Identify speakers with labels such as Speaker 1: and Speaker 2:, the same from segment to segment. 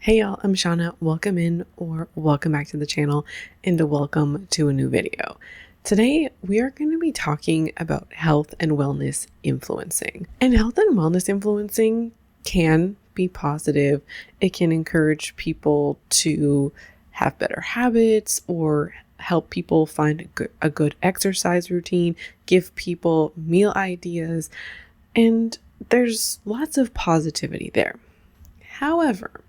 Speaker 1: Hey y'all, I'm Shauna. Welcome in or welcome back to the channel and welcome to a new video. Today, we are going to be talking about health and wellness influencing. And health and wellness influencing can be positive. It can encourage people to have better habits or help people find a good exercise routine, give people meal ideas, and there's lots of positivity there. However,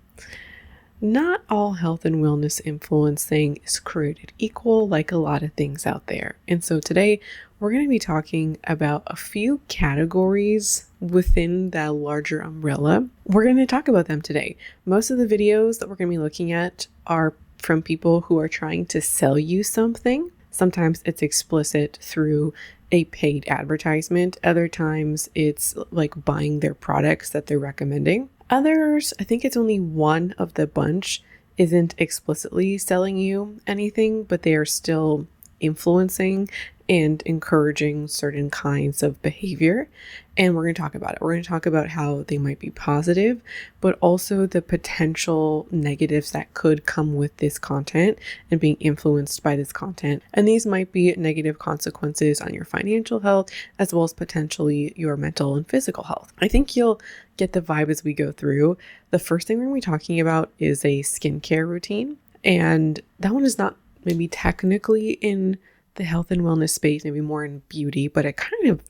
Speaker 1: not all health and wellness influencing is created equal, like a lot of things out there. And so today we're going to be talking about a few categories within that larger umbrella. We're going to talk about them today. Most of the videos that we're going to be looking at are from people who are trying to sell you something. Sometimes it's explicit through a paid advertisement. Other times it's like buying their products that they're recommending. Others, I think it's only one of the bunch, isn't explicitly selling you anything, but they are still influencing and encouraging certain kinds of behavior. And we're going to talk about it. We're going to talk about how they might be positive, but also the potential negatives that could come with this content and being influenced by this content. And these might be negative consequences on your financial health, as well as potentially your mental and physical health. I think you'll get the vibe as we go through. The first thing we're going to be talking about is a skincare routine. And that one is not maybe technically in the health and wellness space, maybe more in beauty, but it kind of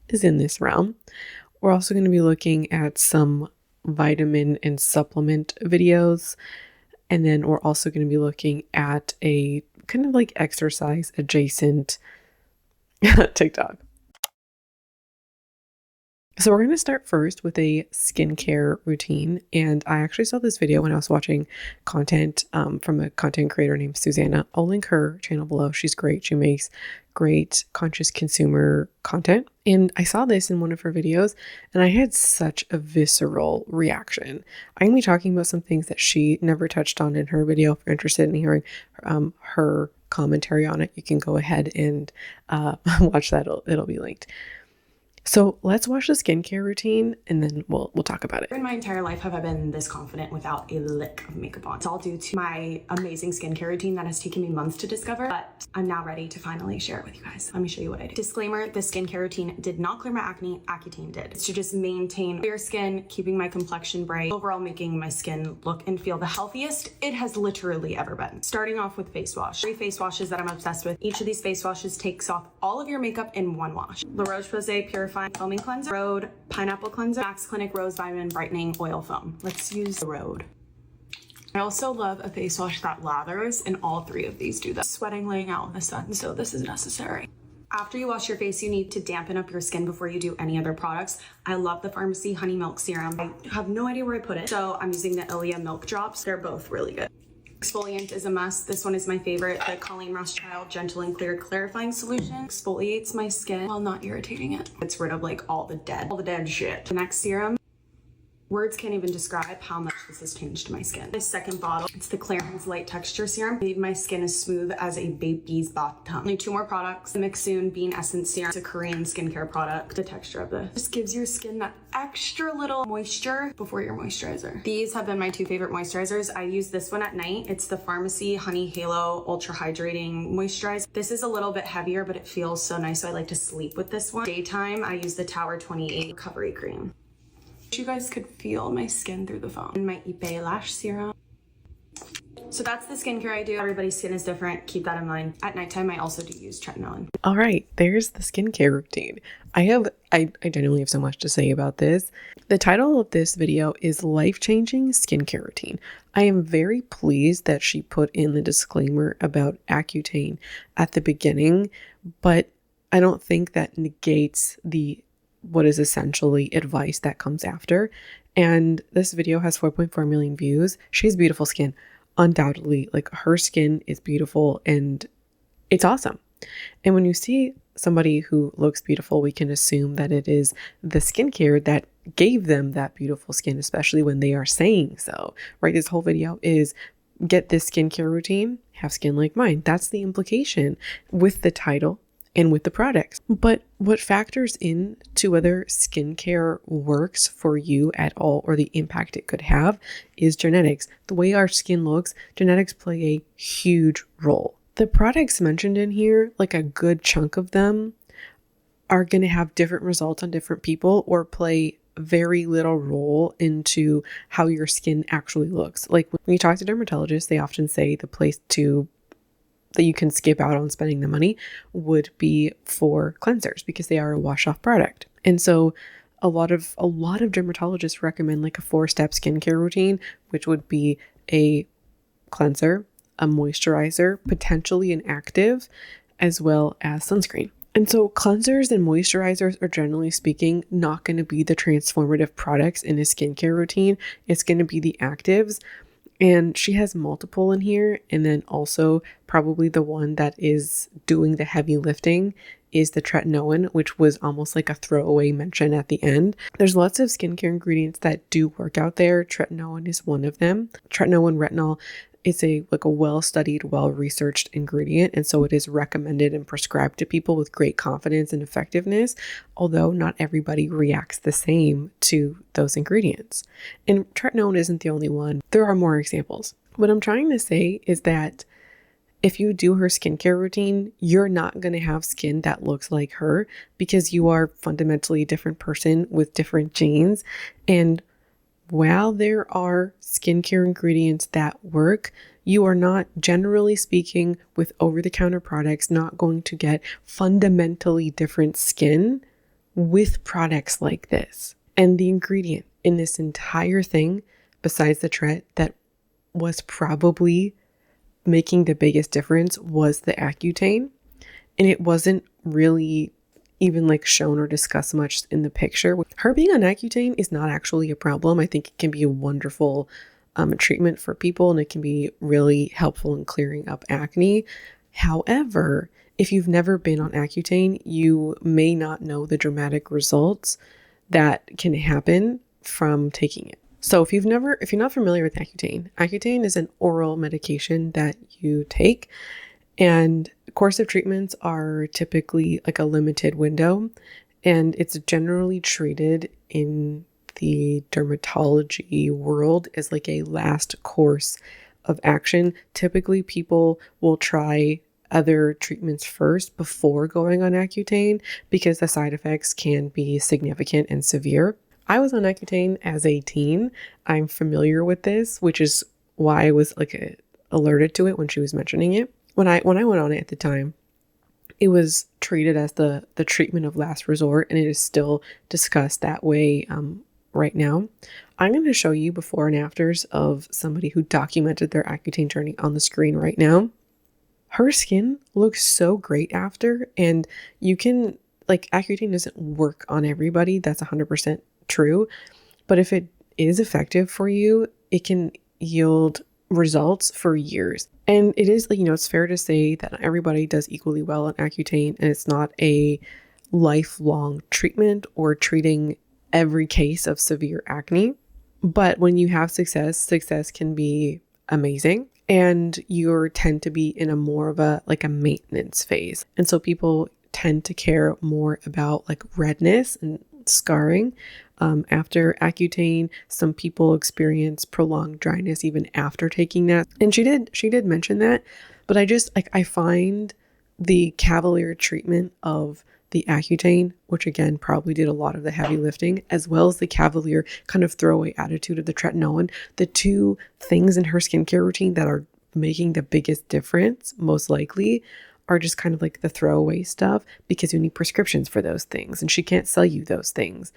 Speaker 1: is in this realm. We're also going to be looking at some vitamin and supplement videos. And then we're also going to be looking at a kind of like exercise adjacent TikTok. So we're going to start first with a skincare routine. And I actually saw this video when I was watching content from a content creator named Susanna. I'll link her channel below. She's great. She makes great conscious consumer content. And I saw this in one of her videos and I had such a visceral reaction. I'm going to be talking about some things that she never touched on in her video. If you're interested in hearing her commentary on it, you can go ahead and watch that. It'll be linked. So let's watch the skincare routine and then we'll talk about it.
Speaker 2: In my entire life have I been this confident without a lick of makeup on. It's all due to my amazing skincare routine that has taken me months to discover, but I'm now ready to finally share it with you guys. Let me show you what I do. Disclaimer, the skincare routine did not clear my acne. Accutane did. It's to just maintain clear skin, keeping my complexion bright, overall making my skin look and feel the healthiest it has literally ever been. Starting off with face wash. 3 face washes that I'm obsessed with. Each of these face washes takes off all of your makeup in one wash. La Roche-Posay Purifying Foaming Cleanser, Rhode Pineapple Cleanser, Max Clinic Rose Vitamin Brightening Oil Foam. Let's use the Rhode. I also love a face wash that lathers, and all 3 of these do that. Sweating laying out in the sun, so this is necessary. After you wash your face, you need to dampen up your skin before you do any other products. I love the Pharmacy Honey Milk Serum. I have no idea where I put it, so I'm using the Ilia Milk Drops. They're both really good. Exfoliant is a must. This one is my favorite. The Colleen Rothschild Gentle and Clear Clarifying Solution exfoliates my skin while not irritating it. It's rid of like all the dead shit. The next serum, words can't even describe how much this has changed my skin. The second bottle, it's the Clarins Light Texture Serum. I leave my skin as smooth as a baby's bathtub. Only 2 more products. The Mixsoon Bean Essence Serum. It's a Korean skincare product. The texture of this just gives your skin that extra little moisture before your moisturizer. These have been my 2 favorite moisturizers. I use this one at night. It's the Pharmacy Honey Halo Ultra Hydrating Moisturizer. This is a little bit heavier, but it feels so nice, so I like to sleep with this one. Daytime, I use the Tower 28 Recovery Cream. You guys could feel my skin through the phone. And my Ipe Lash Serum. So that's the skincare I do. Everybody's skin is different. Keep that in mind. At nighttime, I also do use tretinoin.
Speaker 1: All right, there's the skincare routine. I genuinely have so much to say about this. The title of this video is Life-Changing Skincare Routine. I am very pleased that she put in the disclaimer about Accutane at the beginning, but I don't think that negates what is essentially advice that comes after. And this video has 4.4 million views. She has beautiful skin, undoubtedly. Like, her skin is beautiful and it's awesome. And when you see somebody who looks beautiful, we can assume that it is the skincare that gave them that beautiful skin, especially when they are saying so, right? This whole video is get this skincare routine, have skin like mine. That's the implication with the title and with the products. But what factors in to whether skincare works for you at all or the impact it could have is genetics. The way our skin looks, genetics play a huge role. The products mentioned in here, like a good chunk of them, are going to have different results on different people or play very little role into how your skin actually looks. Like when you talk to dermatologists, they often say the place that you can skip out on spending the money would be for cleansers because they are a wash-off product. And so a lot of dermatologists recommend like a 4-step skincare routine, which would be a cleanser, a moisturizer, potentially an active, as well as sunscreen. And so cleansers and moisturizers are generally speaking not going to be the transformative products in a skincare routine. It's going to be the actives. And she has multiple in here. And then also probably the one that is doing the heavy lifting is the tretinoin, which was almost like a throwaway mention at the end. There's lots of skincare ingredients that do work out there. Tretinoin is one of them. Tretinoin, retinol, it's a well-studied, well-researched ingredient. And so it is recommended and prescribed to people with great confidence and effectiveness, although not everybody reacts the same to those ingredients. And tretinoin isn't the only one. There are more examples. What I'm trying to say is that if you do her skincare routine, you're not going to have skin that looks like her because you are fundamentally a different person with different genes. And while there are skincare ingredients that work, you are not, generally speaking, with over-the-counter products, not going to get fundamentally different skin with products like this. And the ingredient in this entire thing, besides the tret, that was probably making the biggest difference was the Accutane. And it wasn't really even like shown or discussed much in the picture. Her being on Accutane is not actually a problem. I think it can be a wonderful treatment for people, and it can be really helpful in clearing up acne. However, if you've never been on Accutane, you may not know the dramatic results that can happen from taking it. So if you're not familiar with Accutane, Accutane is an oral medication that you take, and course of treatments are typically like a limited window, and it's generally treated in the dermatology world as like a last course of action. Typically, people will try other treatments first before going on Accutane because the side effects can be significant and severe. I was on Accutane as a teen. I'm familiar with this, which is why I was alerted to it when she was mentioning it. When I went on it at the time, it was treated as the treatment of last resort, and it is still discussed that way right now. I'm going to show you before and afters of somebody who documented their Accutane journey on the screen right now. Her skin looks so great after, and you can, Accutane doesn't work on everybody. That's 100% true. But if it is effective for you, it can yield results for years. And it is, it's fair to say that everybody does equally well on Accutane, and it's not a lifelong treatment or treating every case of severe acne. But when you have success can be amazing, and you tend to be in a more of a maintenance phase. And so people tend to care more about redness and scarring after Accutane. Some people experience prolonged dryness even after taking that, and she did mention that. But I find the cavalier treatment of the Accutane, which again probably did a lot of the heavy lifting, as well as the cavalier kind of throwaway attitude of the tretinoin, the two things in her skincare routine that are making the biggest difference most likely are just kind of the throwaway stuff, because you need prescriptions for those things and she can't sell you those things.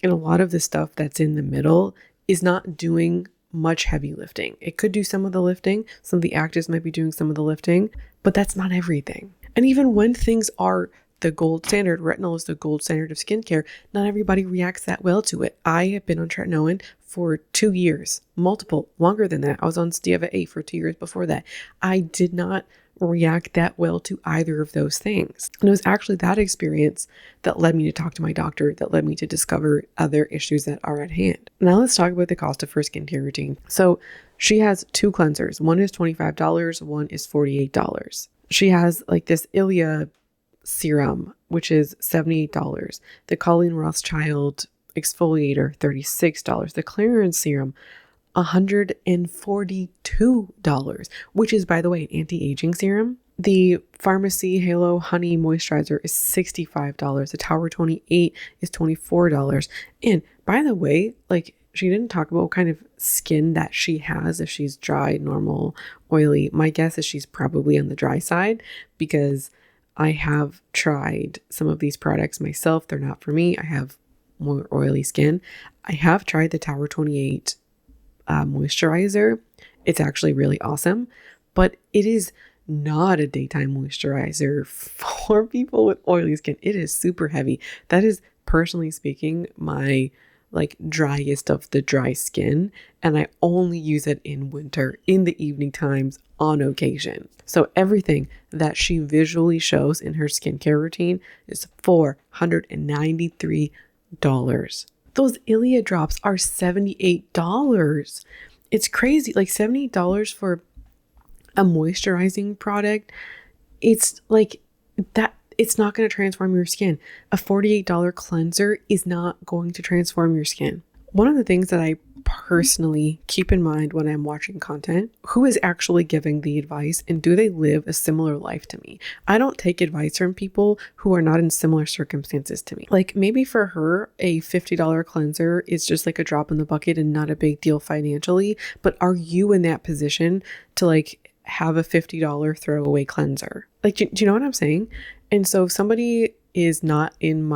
Speaker 1: And a lot of the stuff that's in the middle is not doing much heavy lifting. It could do some of the lifting. Some of the actives might be doing some of the lifting, but that's not everything. And even when things are the gold standard, retinol is the gold standard of skincare, not everybody reacts that well to it. I have been on tretinoin for 2 years, longer than that. I was on Stevia 8 for 2 years before that. I did not react that well to either of those things. And it was actually that experience that led me to talk to my doctor, that led me to discover other issues that are at hand. Now let's talk about the cost of her skincare routine. So she has 2 cleansers. One is $25, one is $48. She has this Ilia serum, which is $78. The Colleen Rothschild exfoliator, $36. The Clarins serum, $142, which is, by the way, an anti-aging serum. The Pharmacy Halo Honey Moisturizer is $65. The Tower 28 is $24. And by the way, like, she didn't talk about what kind of skin that she has, if she's dry, normal, oily. My guess is she's probably on the dry side, because I have tried some of these products myself. They're not for me. I have more oily skin. I have tried the Tower 28 moisturizer. It's actually really awesome, but it is not a daytime moisturizer for people with oily skin. It is super heavy. That is, personally speaking, my like driest of the dry skin, and I only use it in winter in the evening times on occasion. So everything that she visually shows in her skincare routine is $493. Those Ilia drops are $78. It's crazy. Like $78 for a moisturizing product. It's like that. It's not going to transform your skin. A $48 cleanser is not going to transform your skin. One of the things that I personally keep in mind when I'm watching content, who is actually giving the advice, and do they live a similar life to me? I don't take advice from people who are not in similar circumstances to me. Like, maybe for her, a $50 cleanser is just like a drop in the bucket and not a big deal financially. But are you in that position to like have a $50 throwaway cleanser? Like, do you know what I'm saying? And so if somebody is not in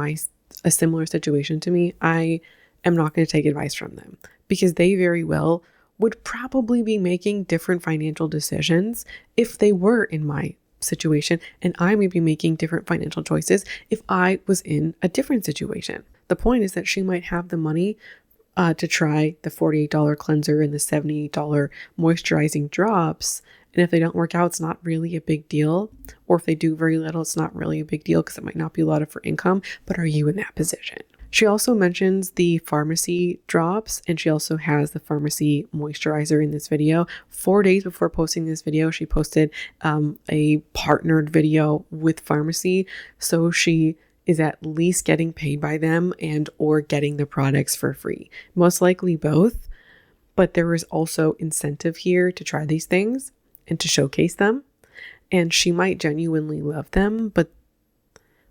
Speaker 1: a similar situation to me, I am not going to take advice from them, because they very well would probably be making different financial decisions if they were in my situation, and I may be making different financial choices if I was in a different situation. The point is that she might have the money to try the $48 cleanser and the $78 moisturizing drops. And if they don't work out, it's not really a big deal. Or if they do very little, it's not really a big deal, because it might not be a lot of her income. But are you in that position? She also mentions the pharmacy drops, and she also has the pharmacy moisturizer in this video. 4 days before posting this video, she posted a partnered video with pharmacy. So she is at least getting paid by them and or getting the products for free. Most likely both. But there is also incentive here to try these things and to showcase them. And she might genuinely love them, but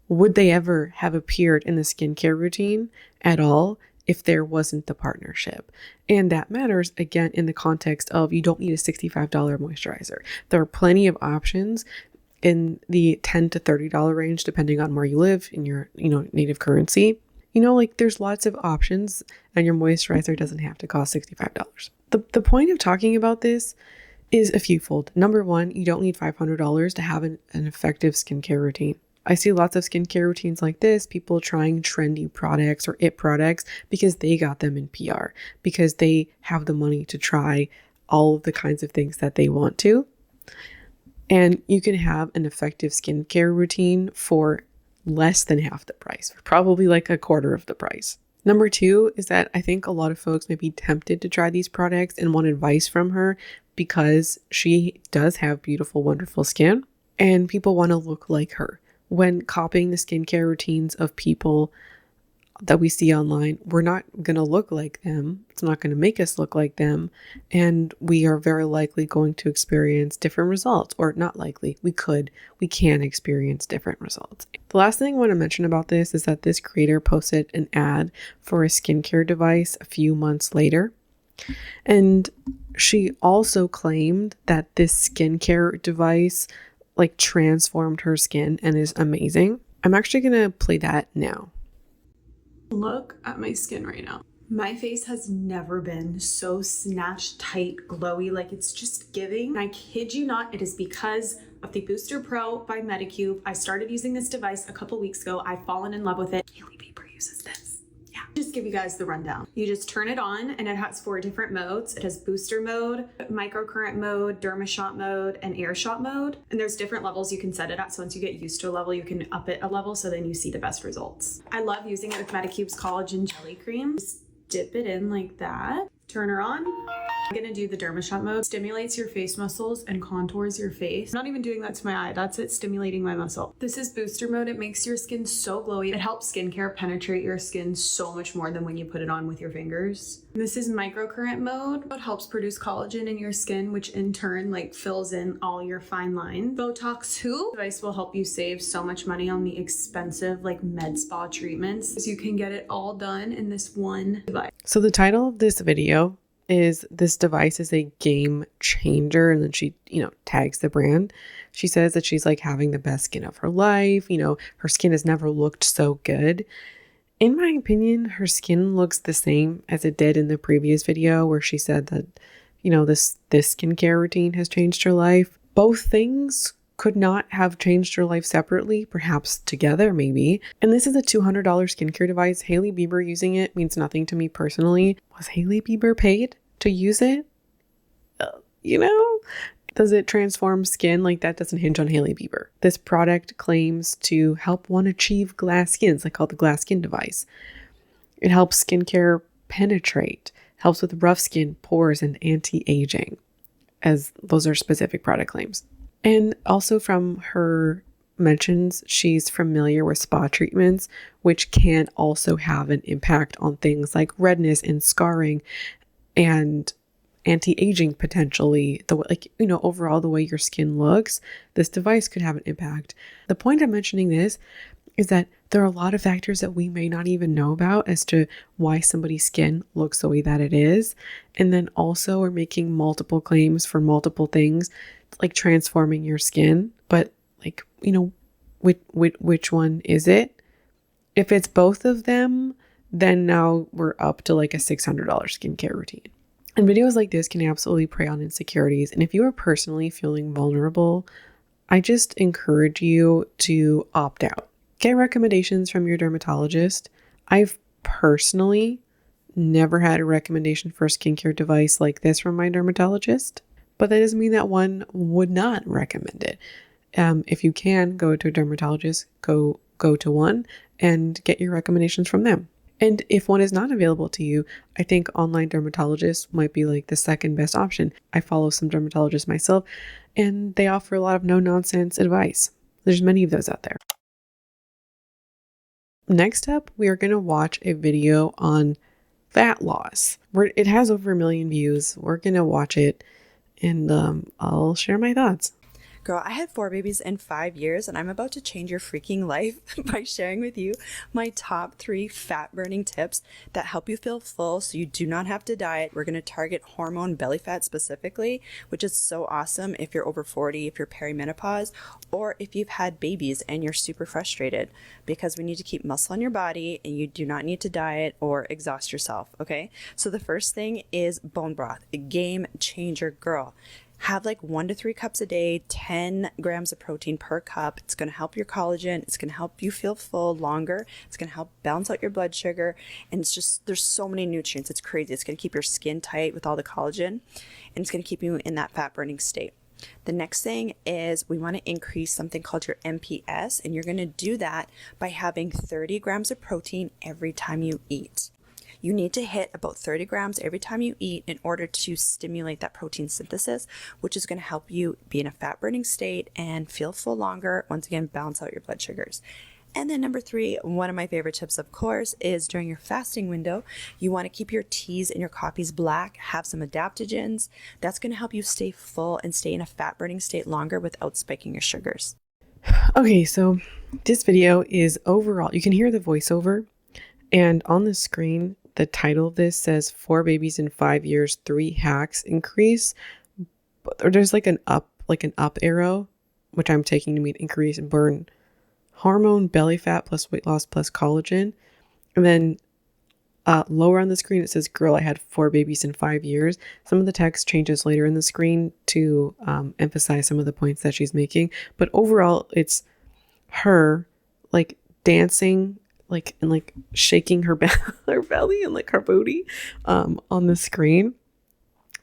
Speaker 1: would they ever have appeared in the skincare routine at all if there wasn't the partnership? And that matters, again, in the context of you don't need a $65 moisturizer. There are plenty of options in the $10 to $30 range, depending on where you live in your, native currency. Like, there's lots of options, and your moisturizer doesn't have to cost $65. The point of talking about this is a fewfold. Number one, you don't need $500 to have an effective skincare routine. I see lots of skincare routines like this, people trying trendy products or it products because they got them in PR, because they have the money to try all of the kinds of things that they want to. And you can have an effective skincare routine for less than half the price, probably like a quarter of the price. Number two is that I think a lot of folks may be tempted to try these products and want advice from her because she does have beautiful, wonderful skin, and people want to look like her. When copying the skincare routines of people that we see online, we're not going to look like them. It's not going to make us look like them. And we are very likely going to experience different results, or not likely. We can experience different results. The last thing I want to mention about this is that this creator posted an ad for a skincare device a few months later. And she also claimed that this skincare device like transformed her skin and is amazing. I'm actually going to play that now.
Speaker 2: Look at my skin right now. My face has never been so snatched tight, glowy, like it's just giving. And I kid you not, it is because of the Booster Pro by Medicube. I started using this device a couple weeks ago. I've fallen in love with it. Haley Bieber uses this. Yeah, just give you guys the rundown. You just turn it on and it has 4 different modes. It has booster mode, microcurrent mode, dermashot mode, and air shot mode. And there's different levels you can set it at. So once you get used to a level, you can up it a level so then you see the best results. I love using it with Medicube's collagen jelly cream. Just dip it in like that. Turn her on. I'm gonna do the Dermashot mode. Stimulates your face muscles and contours your face. I'm not even doing that to my eye. That's it stimulating my muscle. This is booster mode. It makes your skin so glowy. It helps skincare penetrate your skin so much more than when you put it on with your fingers. This is microcurrent mode. It helps produce collagen in your skin, which in turn fills in all your fine lines. Botox 2 device will help you save so much money on the expensive med spa treatments, because you can get it all done in this one device.
Speaker 1: So the title of this video is "This device is a game changer," and then she tags the brand. She says that she's having the best skin of her life. Her skin has never looked so good. In my opinion, her skin looks the same as it did in the previous video where she said that this skincare routine has changed her life. Both things could not have changed her life separately, perhaps together maybe. And this is a $200 skincare device. Hailey Bieber using it means nothing to me personally. Was Hailey Bieber paid to use it? Does it transform skin? That doesn't hinge on Hailey Bieber. This product claims to help one achieve glass skin. It's called the glass skin device. It helps skincare penetrate, helps with rough skin, pores, and anti-aging, as those are specific product claims. And also from her mentions, she's familiar with spa treatments, which can also have an impact on things like redness and scarring and anti-aging potentially. Overall the way your skin looks, this device could have an impact. The point of mentioning this is that there are a lot of factors that we may not even know about as to why somebody's skin looks the way that it is. And then also we're making multiple claims for multiple things, like transforming your skin. But which one is it? If it's both of them, then now we're up to a $600 skincare routine. And videos like this can absolutely prey on insecurities. And if you are personally feeling vulnerable, I just encourage you to opt out. Get recommendations from your dermatologist. I've personally never had a recommendation for a skincare device like this from my dermatologist, but that doesn't mean that one would not recommend it. If you can go to a dermatologist, go to one and get your recommendations from them. And if one is not available to you, I think online dermatologists might be the second best option. I follow some dermatologists myself, and they offer a lot of no-nonsense advice. There's many of those out there. Next up, we are going to watch a video on fat loss. It has over 1 million views. We're going to watch it, and I'll share my thoughts.
Speaker 3: Girl, I had 4 babies in 5 years, and I'm about to change your freaking life by sharing with you my top 3 fat burning tips that help you feel full so you do not have to diet. We're going to target hormone belly fat specifically, which is so awesome if you're over 40, if you're perimenopause, or if you've had babies and you're super frustrated, because we need to keep muscle on your body and you do not need to diet or exhaust yourself, okay? So the first thing is bone broth, a game changer, girl. Have 1 to 3 cups a day, 10 grams of protein per cup. It's going to help your collagen. It's going to help you feel full longer. It's going to help balance out your blood sugar. And it's just, there's so many nutrients. It's crazy. It's going to keep your skin tight with all the collagen, and it's going to keep you in that fat burning state. The next thing is we want to increase something called your MPS, and you're going to do that by having 30 grams of protein every time you eat. You need to hit about 30 grams every time you eat in order to stimulate that protein synthesis, which is going to help you be in a fat burning state and feel full longer. Once again, balance out your blood sugars. And then number 3, one of my favorite tips, of course, is during your fasting window, you want to keep your teas and your coffees black, have some adaptogens. That's going to help you stay full and stay in a fat burning state longer without spiking your sugars.
Speaker 1: Okay, so this video is overall, you can hear the voiceover, and on the screen, the title of this says 4 babies in 5 years, 3 hacks increase. But there's an up arrow, which I'm taking to mean increase and burn hormone belly fat plus weight loss plus collagen. And then lower on the screen, it says, girl, I had 4 babies in 5 years. Some of the text changes later in the screen to emphasize some of the points that she's making. But overall, it's her dancing and shaking her her belly and her booty on the screen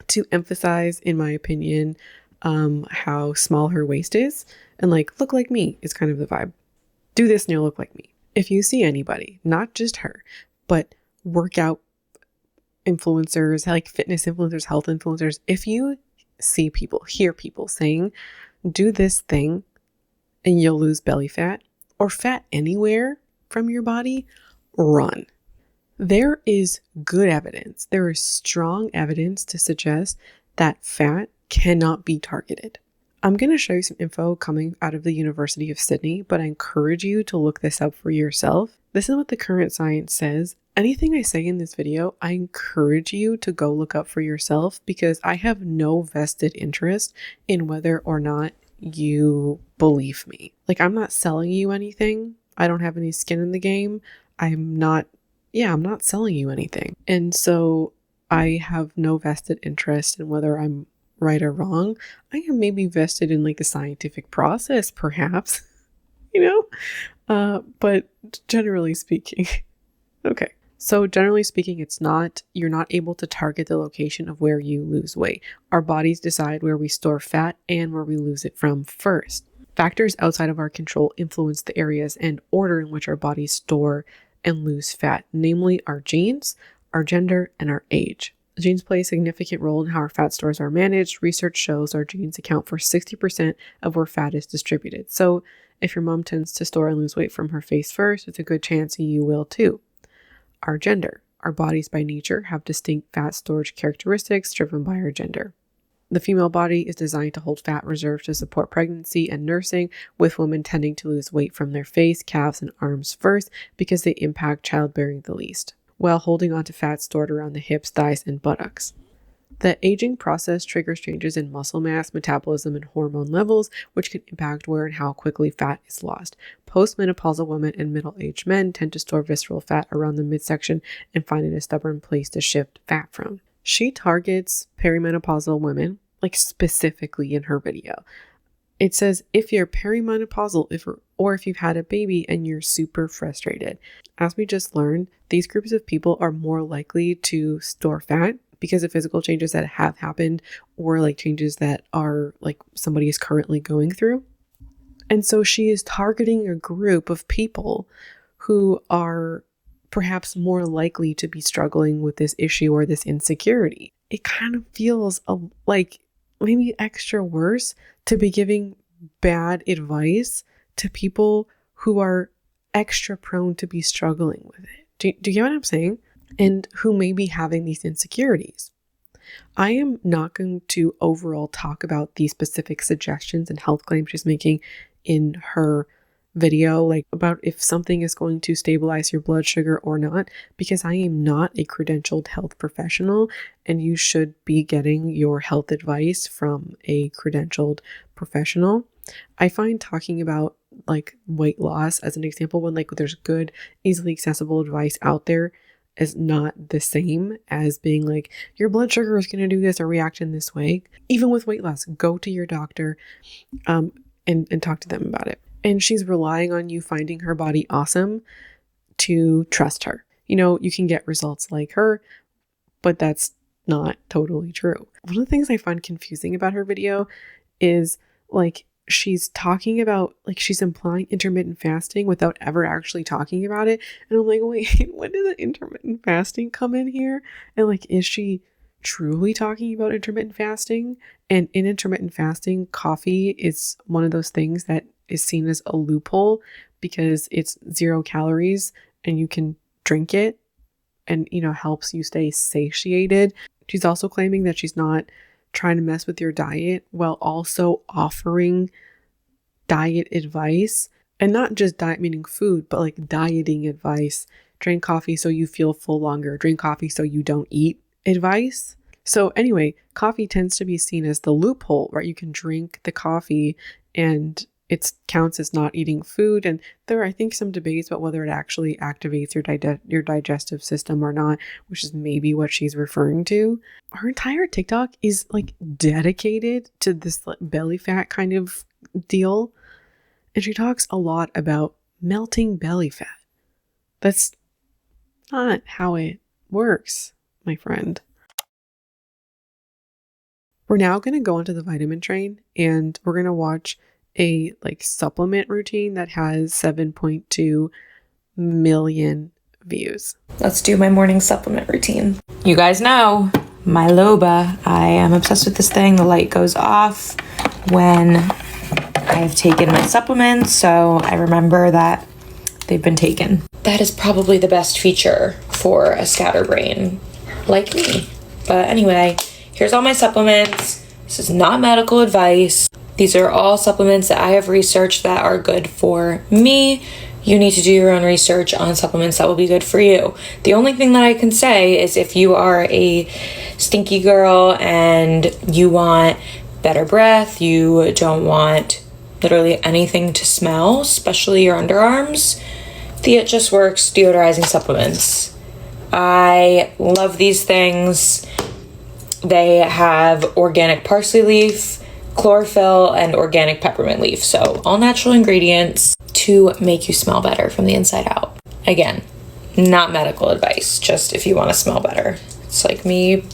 Speaker 1: to emphasize, in my opinion, how small her waist is, and look like me is kind of the vibe. Do this and you'll look like me. If you see anybody, not just her, but work out influencers, like fitness influencers, health influencers, if you see people, hear people saying, do this thing and you'll lose belly fat or fat anywhere from your body, run. There is good evidence. There is strong evidence to suggest that fat cannot be targeted. I'm going to show you some info coming out of the University of Sydney, but I encourage you to look this up for yourself. This is what the current science says. Anything I say in this video, I encourage you to go look up for yourself because I have no vested interest in whether or not you believe me. Like, I'm not selling you anything. I don't have any skin in the game. I'm not selling you anything. And so I have no vested interest in whether I'm right or wrong. I am maybe vested in like the scientific process, perhaps, but generally speaking, okay. So generally speaking, you're not able to target the location of where you lose weight. Our bodies decide where we store fat and where we lose it from first. Factors outside of our control influence the areas and order in which our bodies store and lose fat, namely our genes, our gender, and our age. Genes play a significant role in how our fat stores are managed. Research shows our genes account for 60% of where fat is distributed. So if your mom tends to store and lose weight from her face first, it's a good chance you will too. Our gender. Our bodies by nature have distinct fat storage characteristics driven by our gender. The female body is designed to hold fat reserves to support pregnancy and nursing, with women tending to lose weight from their face, calves, and arms first because they impact childbearing the least, while holding on to fat stored around the hips, thighs, and buttocks. The aging process triggers changes in muscle mass, metabolism, and hormone levels, which can impact where and how quickly fat is lost. Postmenopausal women and middle-aged men tend to store visceral fat around the midsection and find it a stubborn place to shift fat from. She targets perimenopausal women, like specifically in her video. It says if you're perimenopausal, if you've had a baby and you're super frustrated. As we just learned, these groups of people are more likely to store fat because of physical changes that have happened or like changes that are like somebody is currently going through. And so she is targeting a group of people who are perhaps more likely to be struggling with this issue or this insecurity. It kind of feels like maybe extra worse to be giving bad advice to people who are extra prone to be struggling with it. Do you get what I'm saying? And who may be having these insecurities. I am not going to overall talk about the specific suggestions and health claims she's making in her video, like about if something is going to stabilize your blood sugar or not, because I am not a credentialed health professional and you should be getting your health advice from a credentialed professional. I find talking about like weight loss as an example when like there's good, easily accessible advice out there is not the same as being like your blood sugar is going to do this or react in this way. Even with weight loss, go to your doctor and talk to them about it. And she's relying on you finding her body awesome to trust her. You can get results like her, but that's not totally true. One of the things I find confusing about her video is like she's talking about, like she's implying intermittent fasting without ever actually talking about it. And I'm like, wait, when did the intermittent fasting come in here? And like, is she truly talking about intermittent fasting? And in intermittent fasting, coffee is one of those things that is seen as a loophole because it's 0 calories and you can drink it and, helps you stay satiated. She's also claiming that she's not trying to mess with your diet while also offering diet advice, and not just diet meaning food, but like dieting advice. Drink coffee so you feel full longer. Drink coffee so you don't eat advice. So anyway, coffee tends to be seen as the loophole, right? You can drink the coffee and it counts as not eating food. And there are, I think, some debates about whether it actually activates your digestive system or not, which is maybe what she's referring to. Her entire TikTok is like dedicated to this belly fat kind of deal. And she talks a lot about melting belly fat. That's not how it works, my friend. We're now going to go onto the vitamin train and we're going to watch a supplement routine that has 7.2 million views.
Speaker 4: Let's do my morning supplement routine. You guys know my Loba. I am obsessed with this thing. The light goes off when I've taken my supplements, so I remember that they've been taken. That is probably the best feature for a scatterbrain like me. But anyway, here's all my supplements. This is not medical advice. These are all supplements that I have researched that are good for me. You need to do your own research on supplements that will be good for you. The only thing that I can say is if you are a stinky girl and you want better breath, you don't want literally anything to smell, especially your underarms, the It Just Works deodorizing supplements. I love these things. They have organic parsley leaf, chlorophyll, and organic peppermint leaf. So all natural ingredients to make you smell better from the inside out. Again, not medical advice, just if you want to smell better. It's like me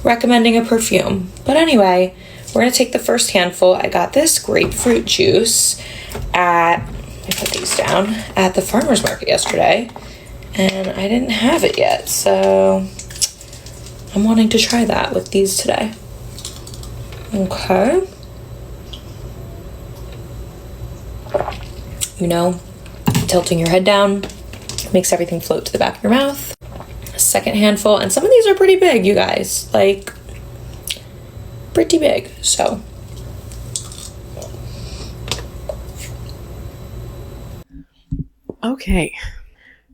Speaker 4: recommending a perfume. But anyway, we're going to take the first handful. I got this grapefruit juice let me put these down, at the farmer's market yesterday. And I didn't have it yet, so I'm wanting to try that with these today. Okay. You know, tilting your head down makes everything float to the back of your mouth. A second handful, and some of these are pretty big, you guys, like pretty big. So
Speaker 1: Okay,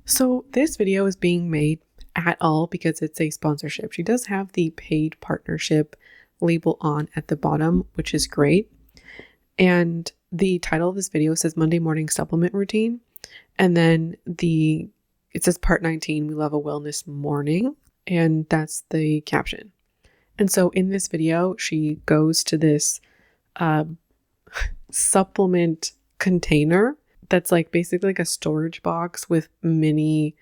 Speaker 1: so this video is being made at all because it's a sponsorship. She does have the paid partnership label on at the bottom, which is great. And the title of this video says Monday morning supplement routine. And then it says part 19, we love a wellness morning. And that's the caption. And so in this video, she goes to this supplement container that's like basically like a storage box with mini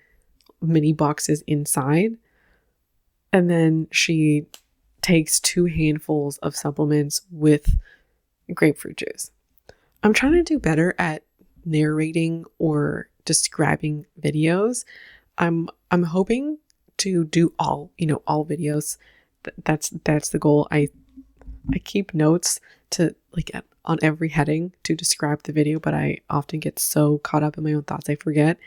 Speaker 1: boxes inside. And then she takes 2 handfuls of supplements with grapefruit juice. I'm trying to do better at narrating or describing videos. I'm hoping to do all videos. That's the goal. I keep notes to on every heading to describe the video, but I often get so caught up in my own thoughts I forget.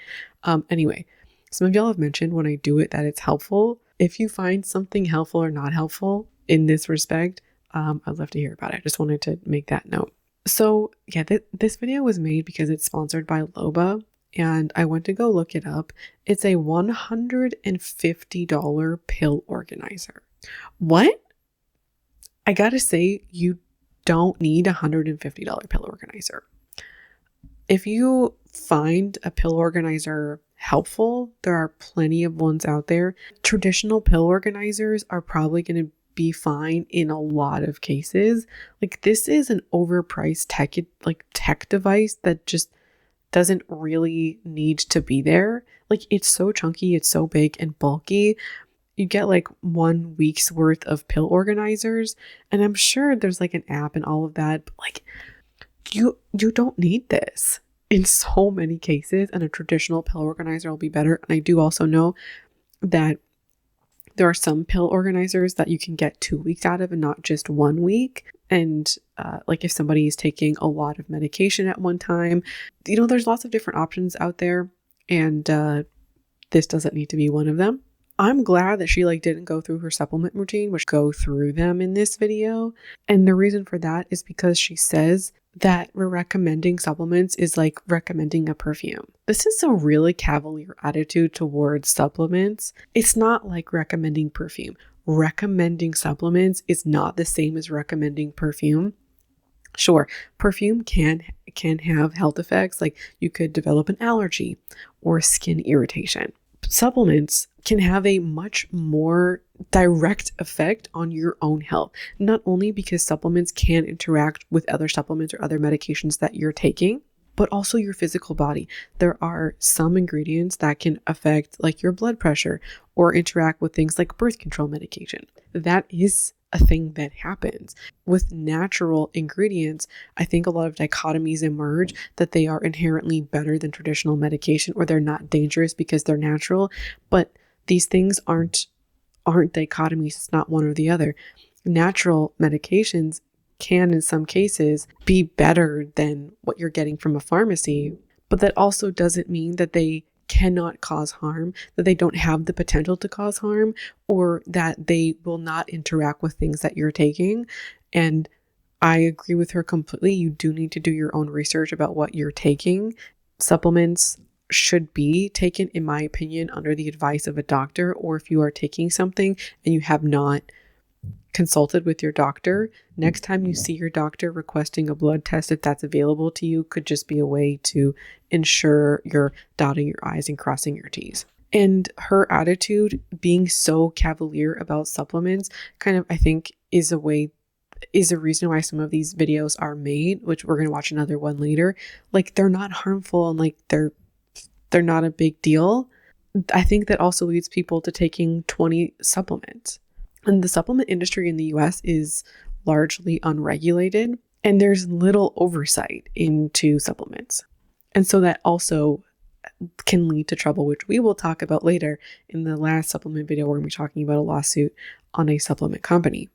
Speaker 1: Anyway, some of y'all have mentioned when I do it that it's helpful. If you find something helpful or not helpful in this respect, I'd love to hear about it. I just wanted to make that note. So yeah, this video was made because it's sponsored by Loba, and I went to go look it up. It's a $150 pill organizer. What? I gotta say, you don't need a $150 pill organizer. If you find a pill organizer helpful, there are plenty of ones out there. Traditional pill organizers are probably going to be fine in a lot of cases. Like, this is an overpriced tech device that just doesn't really need to be there. Like, it's so chunky, it's so big and bulky. You get like 1 week's worth of pill organizers, and I'm sure there's like an app and all of that, but like you don't need this in so many cases, and a traditional pill organizer will be better. And I do also know that there are some pill organizers that you can get 2 weeks out of and not just 1 week. And like if somebody is taking a lot of medication at one time, there's lots of different options out there, and this doesn't need to be one of them. I'm glad that she didn't go through her supplement routine, which go through them in this video. And the reason for that is because she says that we're recommending supplements is like recommending a perfume. This is a really cavalier attitude towards supplements. It's not like recommending perfume. Recommending supplements is not the same as recommending perfume. Sure, perfume can have health effects, like you could develop an allergy or skin irritation. Supplements can have a much more direct effect on your own health, not only because supplements can interact with other supplements or other medications that you're taking, but also your physical body. There are some ingredients that can affect like your blood pressure or interact with things like birth control medication. That is a thing that happens. With natural ingredients, I think a lot of dichotomies emerge that they are inherently better than traditional medication, or they're not dangerous because they're natural. But these things aren't dichotomies. It's not one or the other. Natural medications can, in some cases, be better than what you're getting from a pharmacy, but that also doesn't mean that they cannot cause harm, that they don't have the potential to cause harm, or that they will not interact with things that you're taking. And I agree with her completely. You do need to do your own research about what you're taking. Supplements should be taken, in my opinion, under the advice of a doctor, or if you are taking something and you have not consulted with your doctor, next time you see your doctor, requesting a blood test, if that's available to you, could just be a way to ensure you're dotting your I's and crossing your T's. And her attitude, being so cavalier about supplements, kind of, I think, is a reason why some of these videos are made, which we're going to watch another one later. Like, they're not harmful, and like they're not a big deal. I think that also leads people to taking 20 supplements. And the supplement industry in the US is largely unregulated, and there's little oversight into supplements. And so that also can lead to trouble, which we will talk about later in the last supplement video. We're going to be talking about a lawsuit on a supplement company.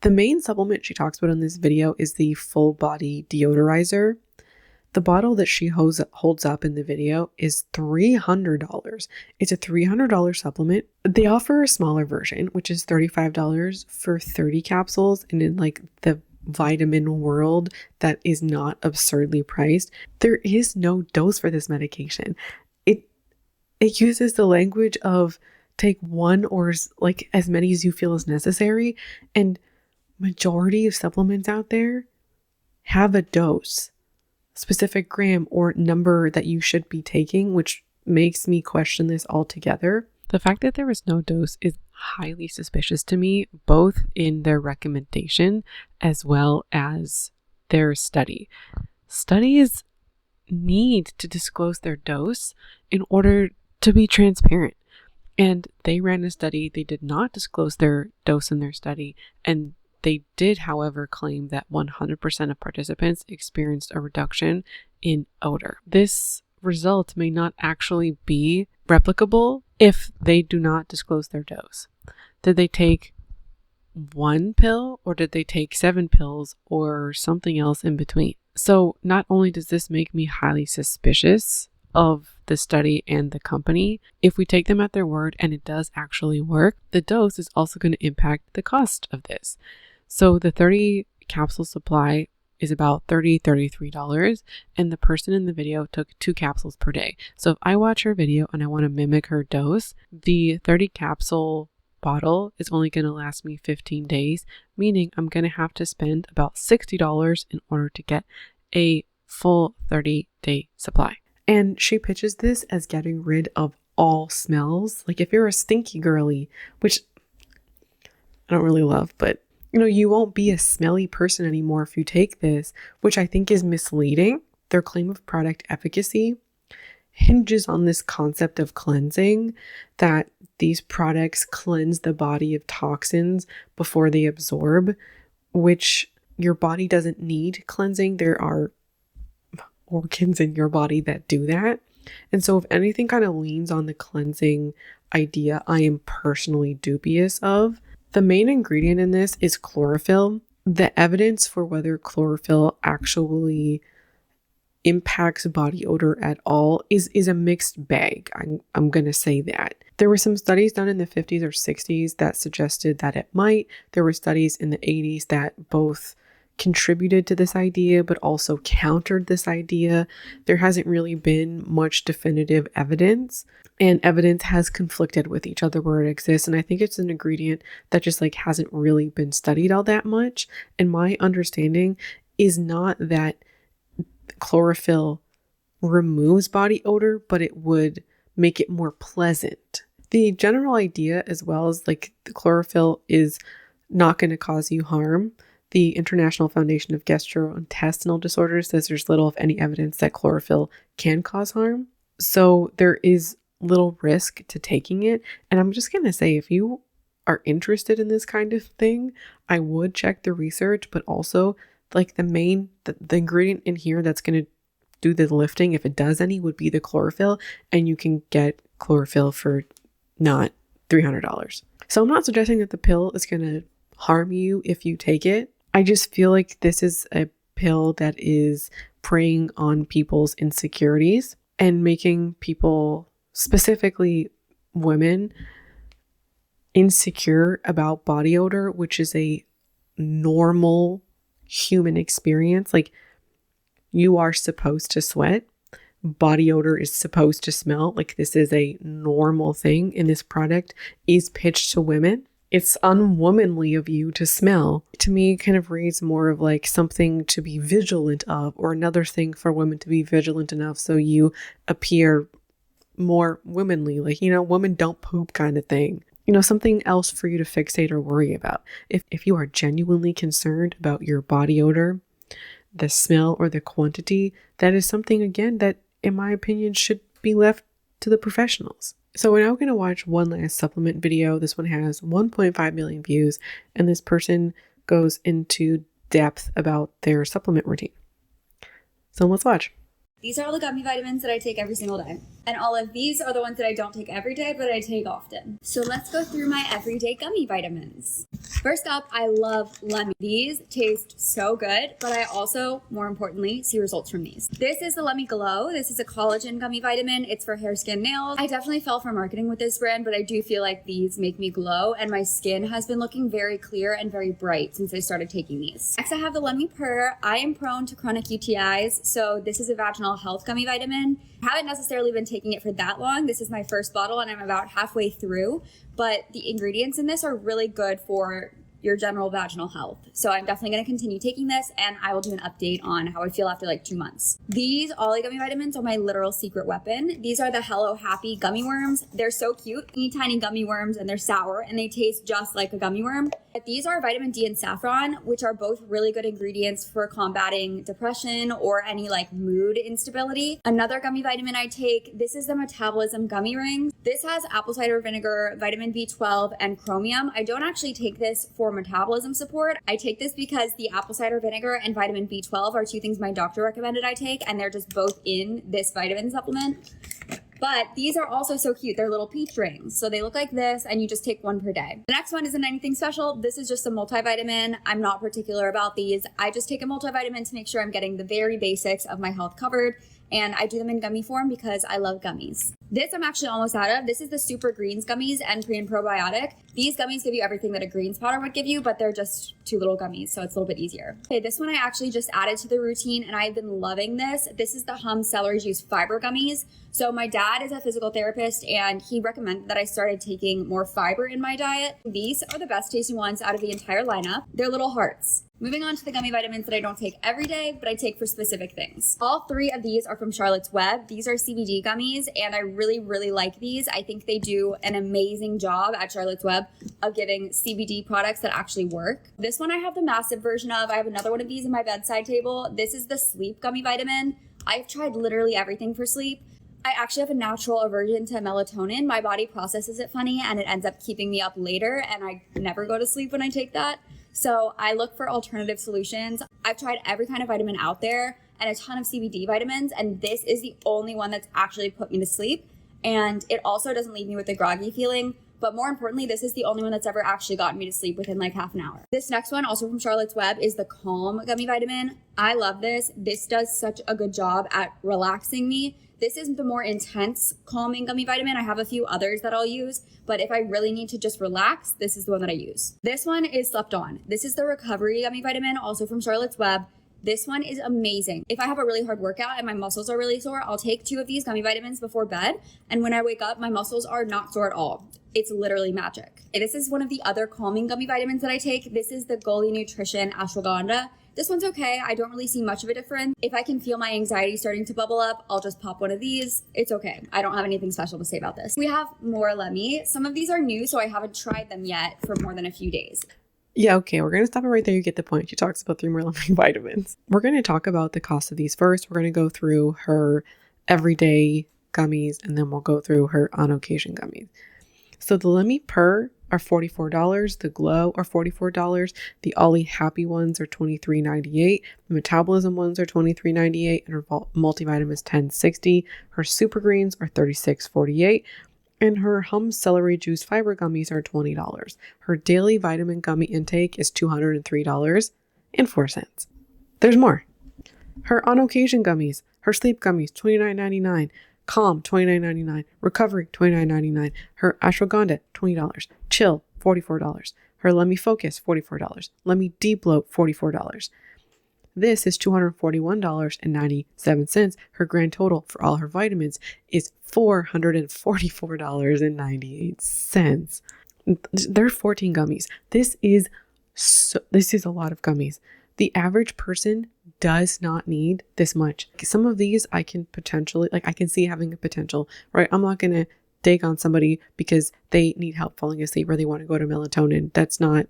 Speaker 1: The main supplement she talks about in this video is the full body deodorizer. The bottle that she holds up in the video is $300. It's a $300 supplement. They offer a smaller version, which is $35 for 30 capsules. And in like the vitamin world, that is not absurdly priced. There is no dose for this medication. It uses the language of take one or like as many as you feel is necessary. And majority of supplements out there have a dose, specific gram or number that you should be taking, which makes me question this altogether. The fact that there is no dose is highly suspicious to me, both in their recommendation as well as their study. Studies need to disclose their dose in order to be transparent. And they ran a study, they did not disclose their dose in their study, and they did, however, claim that 100% of participants experienced a reduction in odor. This result may not actually be replicable if they do not disclose their dose. Did they take one pill, or did they take 7 pills, or something else in between? So not only does this make me highly suspicious of the study and the company, if we take them at their word and it does actually work, the dose is also going to impact the cost of this. So the 30 capsule supply is about $33, and the person in the video took 2 capsules per day. So if I watch her video and I want to mimic her dose, the 30 capsule bottle is only going to last me 15 days, meaning I'm going to have to spend about $60 in order to get a full 30-day supply. And she pitches this as getting rid of all smells. Like if you're a stinky girly, which I don't really love, but you won't be a smelly person anymore if you take this, which I think is misleading. Their claim of product efficacy hinges on this concept of cleansing, that these products cleanse the body of toxins before they absorb, which your body doesn't need cleansing. There are organs in your body that do that. And so if anything kind of leans on the cleansing idea, I am personally dubious of. The main ingredient in this is chlorophyll. The evidence for whether chlorophyll actually impacts body odor at all is a mixed bag. I'm going to say that. There were some studies done in the 50s or 60s that suggested that it might. There were studies in the 80s that both contributed to this idea but also countered this idea. There hasn't really been much definitive evidence, and evidence has conflicted with each other where it exists. And I think it's an ingredient that just hasn't really been studied all that much. And my understanding is not that chlorophyll removes body odor, but it would make it more pleasant. The general idea as well is the chlorophyll is not going to cause you harm. The International Foundation of Gastrointestinal Disorders says there's little, if any, evidence that chlorophyll can cause harm. So there is little risk to taking it. And I'm just going to say, if you are interested in this kind of thing, I would check the research, but also like the ingredient in here that's going to do the lifting, if it does any, would be the chlorophyll, and you can get chlorophyll for not $300. So I'm not suggesting that the pill is going to harm you if you take it. I just feel like this is a pill that is preying on people's insecurities and making people, specifically women, insecure about body odor, which is a normal human experience. Like, you are supposed to sweat. Body odor is supposed to smell. Like, this is a normal thing, and this product is pitched to women. It's unwomanly of you to smell. To me, it kind of reads more of like something to be vigilant of, or another thing for women to be vigilant enough so you appear more womanly, like, women don't poop kind of thing. Something else for you to fixate or worry about. If you are genuinely concerned about your body odor, the smell, or the quantity, that is something, again, that in my opinion should be left to the professionals. So we're now going to watch one last supplement video. This one has 1.5 million views, and this person goes into depth about their supplement routine. So let's watch.
Speaker 5: These are all the gummy vitamins that I take every single day. And all of these are the ones that I don't take every day, but I take often. So let's go through my everyday gummy vitamins. First up, I love lemon. These taste so good, but I also, more importantly, see results from these. This is the Let Me Glow. This is a collagen gummy vitamin. It's for hair, skin, nails. I definitely fell for marketing with this brand, but I do feel like these make me glow, and my skin has been looking very clear and very bright since I started taking these. Next, I have the Let Me Purr. I am prone to chronic UTIs, so this is a vaginal health gummy vitamin. I haven't necessarily been taking it for that long. This is my first bottle and I'm about halfway through, but the ingredients in this are really good for your general vaginal health. So I'm definitely going to continue taking this, and I will do an update on how I feel after like 2 months. These Ollie gummy vitamins are my literal secret weapon. These are the Hello Happy gummy worms. They're so cute, teeny tiny gummy worms, and they're sour and they taste just like a gummy worm. But these are vitamin D and saffron, which are both really good ingredients for combating depression or any like mood instability. Another gummy vitamin I take, this is the Metabolism gummy rings. This has apple cider vinegar, vitamin B12, and chromium. I don't actually take this for metabolism support. I take this because the apple cider vinegar and vitamin B12 are two things my doctor recommended I take, and they're just both in this vitamin supplement. But these are also so cute. They're little peach rings. So they look like this, and you just take one per day. The next one isn't anything special. This is just a multivitamin. I'm not particular about these. I just take a multivitamin to make sure I'm getting the very basics of my health covered. And I do them in gummy form because I love gummies. This I'm actually almost out of. This is the Super Greens gummies and pre and probiotic. These gummies give you everything that a greens powder would give you, but they're just 2 little gummies, so it's a little bit easier. Okay, this one I actually just added to the routine, and I've been loving this. This is the Hum Celery Juice Fiber Gummies. So my dad is a physical therapist, and he recommended that I started taking more fiber in my diet. These are the best tasting ones out of the entire lineup. They're little hearts. Moving on to the gummy vitamins that I don't take every day, but I take for specific things. All 3 of these are from Charlotte's Web. These are CBD gummies, and I really, really like these. I think they do an amazing job at Charlotte's Web of giving CBD products that actually work. This one I have the massive version of. I have another one of these in my bedside table. This is the Sleep Gummy Vitamin. I've tried literally everything for sleep. I actually have a natural aversion to melatonin. My body processes it funny, and it ends up keeping me up later, and I never go to sleep when I take that. So I look for alternative solutions. I've tried every kind of vitamin out there and a ton of CBD vitamins, and this is the only one that's actually put me to sleep. And it also doesn't leave me with a groggy feeling. But more importantly, this is the only one that's ever actually gotten me to sleep within like half an hour. This next one, also from Charlotte's Web, is the Calm Gummy Vitamin. I love this. This does such a good job at relaxing me. This is the more intense calming gummy vitamin. I have a few others that I'll use, but if I really need to just relax, this is the one that I use. This one is Slept On. This is the Recovery Gummy Vitamin, also from Charlotte's Web. This one is amazing. If I have a really hard workout and my muscles are really sore, I'll take 2 of these gummy vitamins before bed, and when I wake up, my muscles are not sore at all. It's literally magic. This is one of the other calming gummy vitamins that I take. This is the Goli Nutrition Ashwagandha. This one's okay. I don't really see much of a difference. If I can feel my anxiety starting to bubble up, I'll just pop one of these. It's okay. I don't have anything special to say about this. We have more Lemmy. Some of these are new, so I haven't tried them yet for more than a few days.
Speaker 1: Yeah, okay, we're going to stop it right there. You get the point. She talks about 3 more Lemmy vitamins. We're going to talk about the cost of these first. We're going to go through her everyday gummies, and then we'll go through her on occasion gummies. So the Lemmy Per are $44. The Glow are $44. The Ollie Happy ones are $23.98. The Metabolism ones are $23.98. And her multivitamin is $10.60. Her Super Greens are $36.48. And her Hum Celery Juice Fiber Gummies are $20. Her daily vitamin gummy intake is $203.04. There's more. Her On Occasion gummies, her sleep gummies, $29.99. Calm, $29.99. Recovery, $29.99. Her Ashwagandha, $20. Chill, $44. Her Let Me Focus, $44. Let Me Deep Bloat, $44. This is $241.97. Her grand total for all her vitamins is $444.98. There are 14 gummies. This is a lot of gummies. The average person does not need this much. Some of these I can potentially, I can see having a potential, right? I'm not going to dig on somebody because they need help falling asleep or they want to go to melatonin. That's not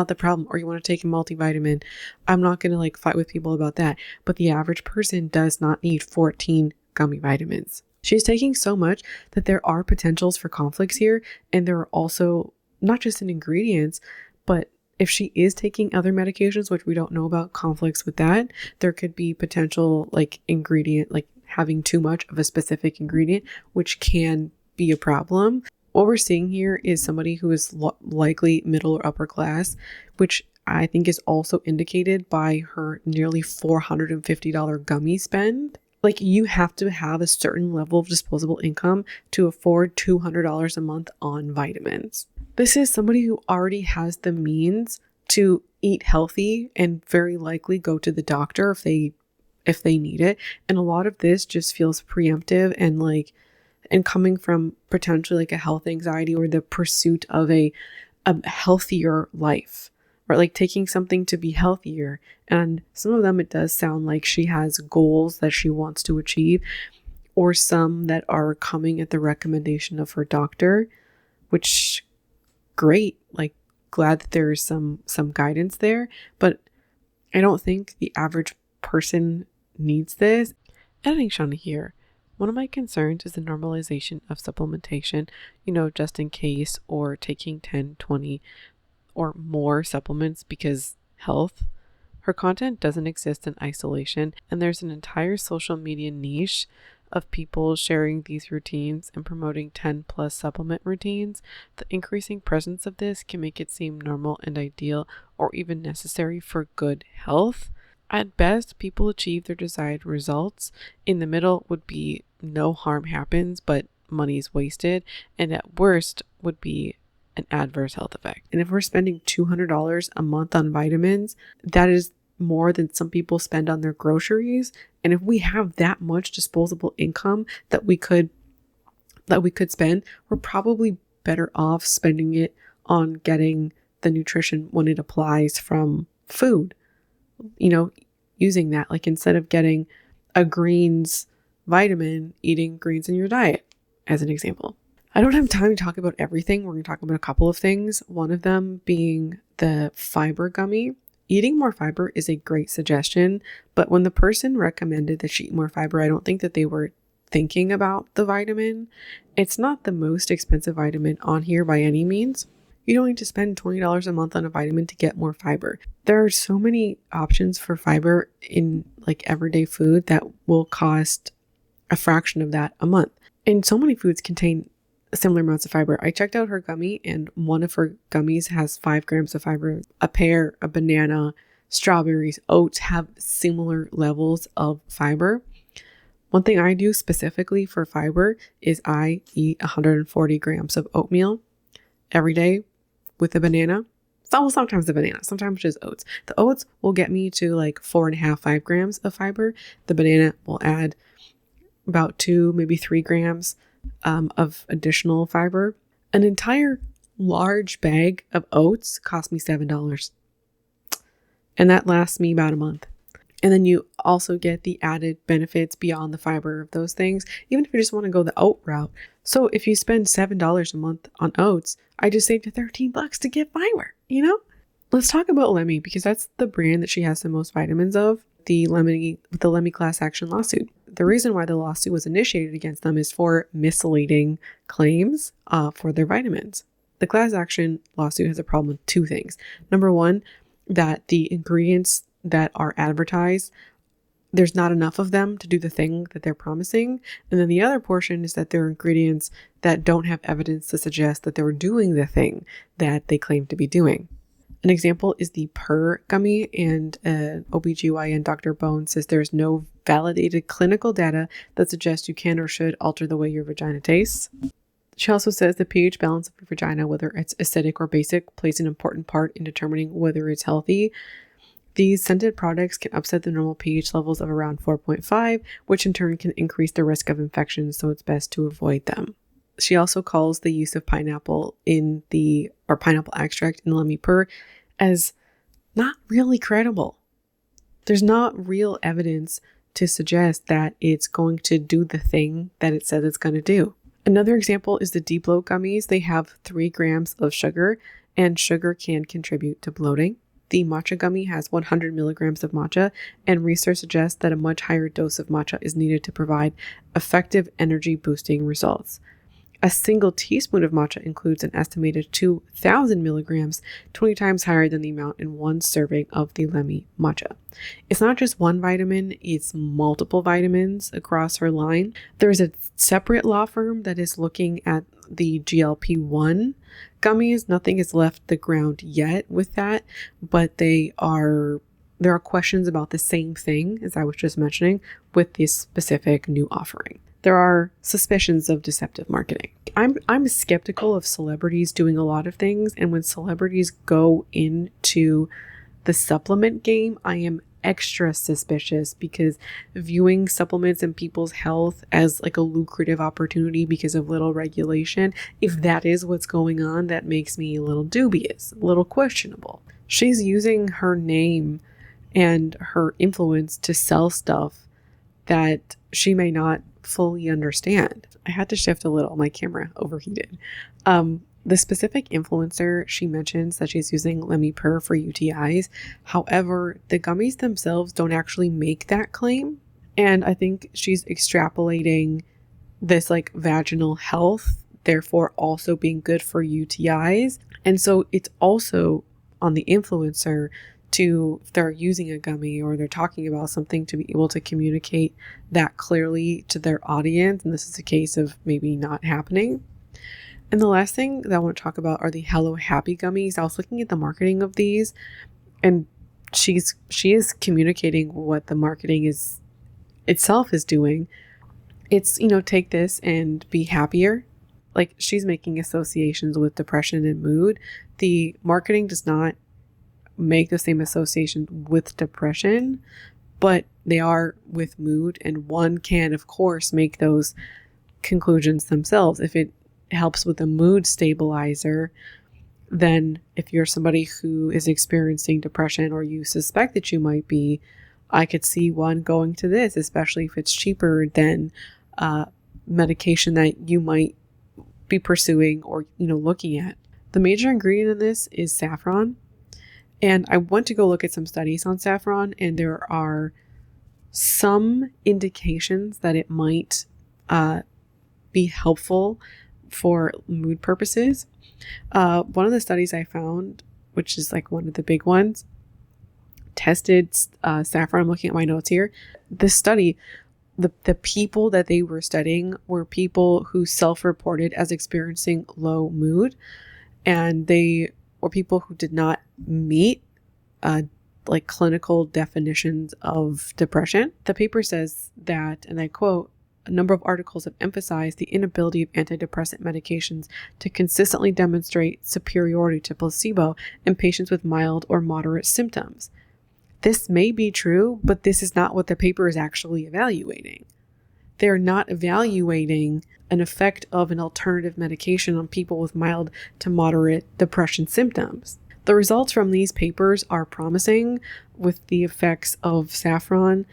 Speaker 1: the problem. Or you want to take a multivitamin. I'm not going to fight with people about that. But the average person does not need 14 gummy vitamins. She's taking so much that there are potentials for conflicts here. And there are also not just in ingredients, but if she is taking other medications, which we don't know about conflicts with that, there could be potential ingredient, having too much of a specific ingredient, which can be a problem. What we're seeing here is somebody who is likely middle or upper class, which I think is also indicated by her nearly $450 gummy spend. You have to have a certain level of disposable income to afford $200 a month on vitamins. This is somebody who already has the means to eat healthy and very likely go to the doctor if they need it. And a lot of this just feels preemptive and coming from potentially a health anxiety or the pursuit of a healthier life, or taking something to be healthier. And some of them, it does sound like she has goals that she wants to achieve, or some that are coming at the recommendation of her doctor, which great, glad that there's some guidance there, but I don't think the average person needs this. Editing Shauna here. One of my concerns is the normalization of supplementation, just in case, or taking 10, 20 or more supplements because health. Her content doesn't exist in isolation, and there's an entire social media niche of people sharing these routines and promoting 10 plus supplement routines. The increasing presence of this can make it seem normal and ideal, or even necessary for good health. At best, people achieve their desired results. In the middle would be no harm happens, but money's wasted. And at worst would be an adverse health effect. And if we're spending $200 a month on vitamins, that is more than some people spend on their groceries. And if we have that much disposable income that we could spend, we're probably better off spending it on getting the nutrition when it applies from food. Using that, instead of getting a greens vitamin, eating greens in your diet, as an example. I don't have time to talk about everything. We're going to talk about a couple of things. One of them being the fiber gummy. Eating more fiber is a great suggestion, but when the person recommended that she eat more fiber, I don't think that they were thinking about the vitamin. It's not the most expensive vitamin on here by any means. You don't need to spend $20 a month on a vitamin to get more fiber. There are so many options for fiber in everyday food that will cost a fraction of that a month. And so many foods contain similar amounts of fiber. I checked out her gummy, and one of her gummies has 5 grams of fiber. A pear, a banana, strawberries, oats have similar levels of fiber. One thing I do specifically for fiber is I eat 140 grams of oatmeal every day with a banana. Sometimes the banana, sometimes just oats. The oats will get me to 4.5, 5 grams of fiber. The banana will add about 2, maybe 3 grams of additional fiber. An entire large bag of oats cost me $7. And that lasts me about a month. And then you also get the added benefits beyond the fiber of those things, even if you just want to go the oat route. So if you spend $7 a month on oats, I just saved you $13 to get fiber, Let's talk about Lemmy, because that's the brand that she has the most vitamins of, the Lemmy class action lawsuit. The reason why the lawsuit was initiated against them is for misleading claims for their vitamins. The class action lawsuit has a problem with two things. Number one, that the ingredients that are advertised, there's not enough of them to do the thing that they're promising. And then the other portion is that there are ingredients that don't have evidence to suggest that they're doing the thing that they claim to be doing. An example is the PUR gummy, and OBGYN Dr. Bone says there's no validated clinical data that suggests you can or should alter the way your vagina tastes. She also says the pH balance of your vagina, whether it's acidic or basic, plays an important part in determining whether it's healthy. These scented products can upset the normal pH levels of around 4.5, which in turn can increase the risk of infection, so it's best to avoid them. She also calls the use of pineapple pineapple extract in the Lemmy Pur as not really credible. There's not real evidence to suggest that it's going to do the thing that it says it's going to do. Another example is the deep bloat gummies. They have 3 grams of sugar, and sugar can contribute to bloating. The matcha gummy has 100 milligrams of matcha, and research suggests that a much higher dose of matcha is needed to provide effective energy boosting results. A single teaspoon of matcha includes an estimated 2,000 milligrams, 20 times higher than the amount in one serving of the Lemmy matcha. It's not just one vitamin, it's multiple vitamins across her line. There's a separate law firm that is looking at the GLP-1 gummies. Nothing has left the ground yet with that, but there are questions about the same thing as I was just mentioning with this specific new offering. There are suspicions of deceptive marketing. I'm skeptical of celebrities doing a lot of things, and when celebrities go into the supplement game, I am extra suspicious, because viewing supplements and people's health as like a lucrative opportunity because of little regulation, if that is what's going on, that makes me a little dubious, a little questionable. She's using her name and her influence to sell stuff that she may not fully understand. I had to shift a little. My camera overheated. The specific influencer, she mentions that she's using Lemmy Pur for UTIs. However, the gummies themselves don't actually make that claim. And I think she's extrapolating this like vaginal health, therefore also being good for UTIs. And so it's also on the influencer to, if they're using a gummy or they're talking about something, to be able to communicate that clearly to their audience. And this is a case of maybe not happening. And the last thing that I want to talk about are the Hello Happy gummies. I was looking at the marketing of these, and she is communicating what the marketing itself is doing. It's, take this and be happier. Like, she's making associations with depression and mood. The marketing does not make the same association with depression, but they are with mood, and one can of course make those conclusions themselves. If it helps with a mood stabilizer, then if you're somebody who is experiencing depression, or you suspect that you might be, I could see one going to this, especially if it's cheaper than medication that you might be pursuing or looking at. The major ingredient in this is saffron. And I went to go look at some studies on saffron, and there are some indications that it might be helpful for mood purposes. One of the studies I found, which is like one of the big ones, tested saffron. I'm looking at my notes here. This study, the people that they were studying were people who self-reported as experiencing low mood, and they were people who did not meet like clinical definitions of depression. The paper says that, and I quote, "A number of articles have emphasized the inability of antidepressant medications to consistently demonstrate superiority to placebo in patients with mild or moderate symptoms. This may be true, but this is not what the paper is actually evaluating. They're not evaluating an effect of an alternative medication on people with mild to moderate depression symptoms. The results from these papers are promising with the effects of saffron.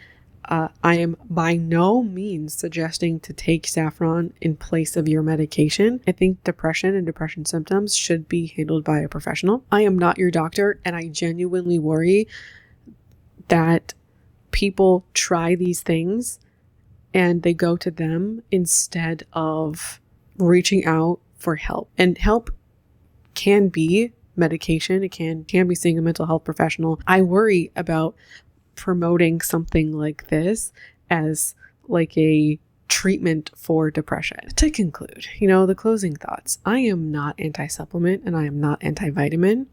Speaker 1: I am by no means suggesting to take saffron in place of your medication. I think depression and depression symptoms should be handled by a professional. I am not your doctor, and I genuinely worry that people try these things and they go to them instead of reaching out for help. And help can be medication. It can be seeing a mental health professional. I worry about promoting something like this as like a treatment for depression. To conclude, the closing thoughts. I am not anti-supplement and I am not anti-vitamin.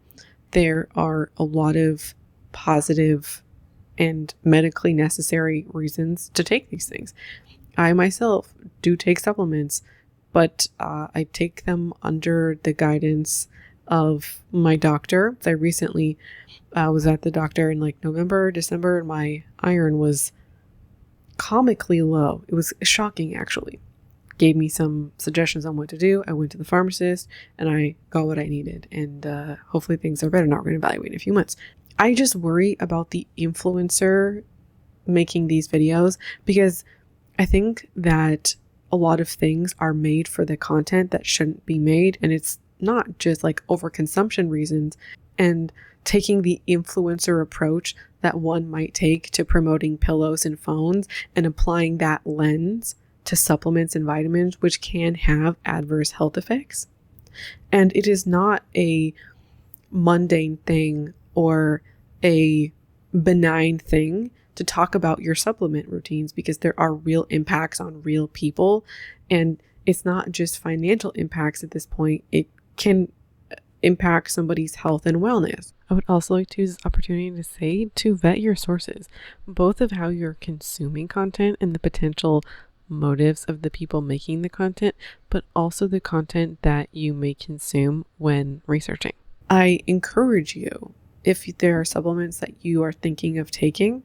Speaker 1: There are a lot of positive and medically necessary reasons to take these things. I myself do take supplements, but I take them under the guidance of my doctor. I recently was at the doctor in like November, December, and my iron was comically low. It was shocking, actually. Gave me some suggestions on what to do. I went to the pharmacist and I got what I needed. And hopefully things are better. Now we're going to evaluate in a few months. I just worry about the influencer making these videos because I think that a lot of things are made for the content that shouldn't be made. And it's not just like overconsumption reasons and taking the influencer approach that one might take to promoting pillows and phones and applying that lens to supplements and vitamins, which can have adverse health effects. And it is not a mundane thing or a benign thing to talk about your supplement routines because there are real impacts on real people. And it's not just financial impacts at this point. It can impact somebody's health and wellness. I would also like to use this opportunity to say to vet your sources, both of how you're consuming content and the potential motives of the people making the content, but also the content that you may consume when researching. I encourage you, if there are supplements that you are thinking of taking,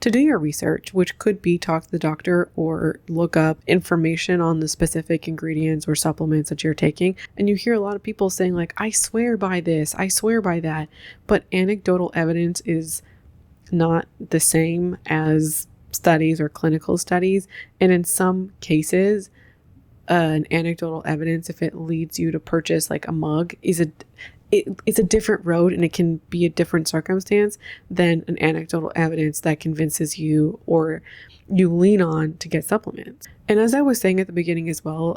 Speaker 1: to do your research, which could be talk to the doctor or look up information on the specific ingredients or supplements that you're taking. And you hear a lot of people saying like, I swear by this, I swear by that. But anecdotal evidence is not the same as studies or clinical studies. And in some cases, an anecdotal evidence, if it leads you to purchase like a mug, it's a different road and it can be a different circumstance than an anecdotal evidence that convinces you or you lean on to get supplements. And as I was saying at the beginning as well,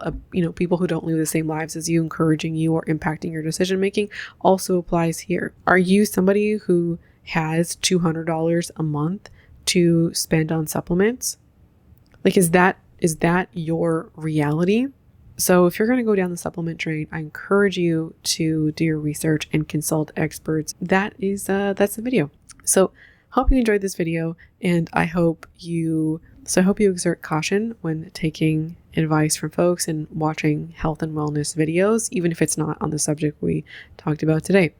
Speaker 1: people who don't live the same lives as you, encouraging you or impacting your decision making also applies here. Are you somebody who has $200 a month to spend on supplements? Like, is that your reality? So if you're going to go down the supplement train, I encourage you to do your research and consult experts. That's the video. So hope you enjoyed this video, and I hope you exert caution when taking advice from folks and watching health and wellness videos, even if it's not on the subject we talked about today.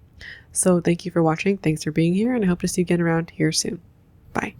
Speaker 1: So thank you for watching. Thanks for being here, and I hope to see you again around here soon. Bye.